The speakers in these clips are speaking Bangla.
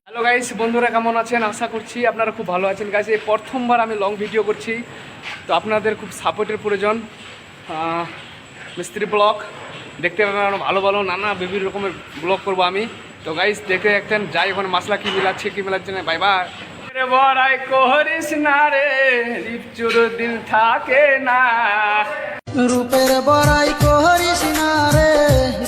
হ্যালো গাইস, বন্ধুরা কেমন আছেন? আশা করছি আপনারা খুব ভালো আছেন। গাইস, এই প্রথমবার আমি লং ভিডিও করছি, তো আপনাদের খুব সাপোর্টের প্রয়োজন। মিস্ত্রি ব্লগ দেখতে পাবেন, ভালো ভালো নানা বিভিন্ন রকমের ব্লগ করবো আমি। তো গাইস দেখে একদিন যাই, ওখানে মশলা কি মিলাচ্ছে কি মিলাচ্ছে না। Bye bye. বড়াই করিস না রে, রিপচুর দিল থাকে না। রূপের বড়াই করিস না রে,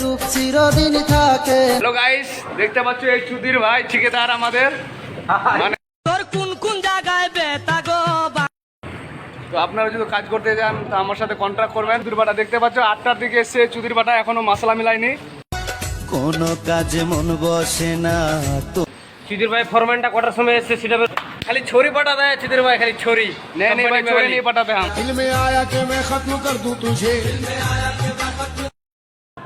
রূপ চিরদিন থাকে। হ্যালো গাইস, দেখতে পাচ্ছ এই চুদির ভাই ঠিকাদার আমাদের, মানে তোর কোন কোন জায়গায় বেতা গো। তো আপনারা যদি কাজ করতে যান তো আমার সাথে কন্ট্রাক্ট করবেন। চুদির বাটা দেখতে পাচ্ছ 8টার দিকে এসছে, চুদির বাটা এখনো মশলা মিলাইনি। কোন কাজে মন বসে না তো। চুদির ভাই ফরম্যানটা কটার সময় এসছে সেটা খালি ছড়ি পাঠা দেয়। চুদির ভাই খালি ছড়ি नहीं भाई, छोड़े नहीं पटाते हम। दिल में आया कि मैं खत्म कर दूं तुझे।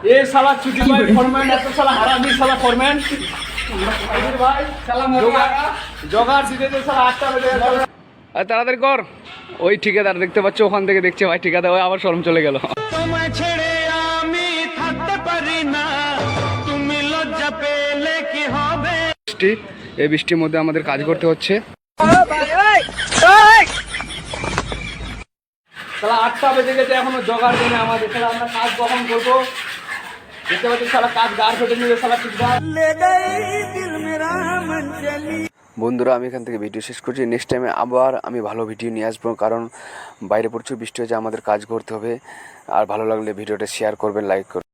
ये साला चुदिर भाई फॉरमैन, এত साला हरामी साला फॉरमैन। चुदिर भाई साला জোগাড় দিতে দে साला 8টা বেজে গেছে। আর তাড়াতাড়ি কর। ওই ঠিকাদার দেখতে পাচ্ছ ওখান থেকে দেখছে ভাই ঠিকাদার, ওই আবার শরম চলে গেল। তোমায় ছেড়ে আমি থাকতে পারি না, তুমি লজ্জা পেলে কি হবে। বৃষ্টি, এই বৃষ্টির মধ্যে আমাদের কাজ করতে হচ্ছে। সালা 8টা বেজে গেছে, এখনো জোগাড় দেনে আমাদের। সালা আমরা কাজ কখন করবো? দেখতে পাচ্ছি সালা কাজ গাড় ফেটে নিয়ে সালা ঠিকঠাক। বন্ধুরা, আমি এখান থেকে ভিডিও শেষ করছি। নেক্সট টাইমে আবার আমি ভালো ভিডিও নিয়ে আসবো, কারণ বাইরে প্রচুর বৃষ্টি হয়েছে, আমাদের কাজ করতে হবে। আর ভালো লাগলে ভিডিওটা শেয়ার করবেন, লাইক করবেন।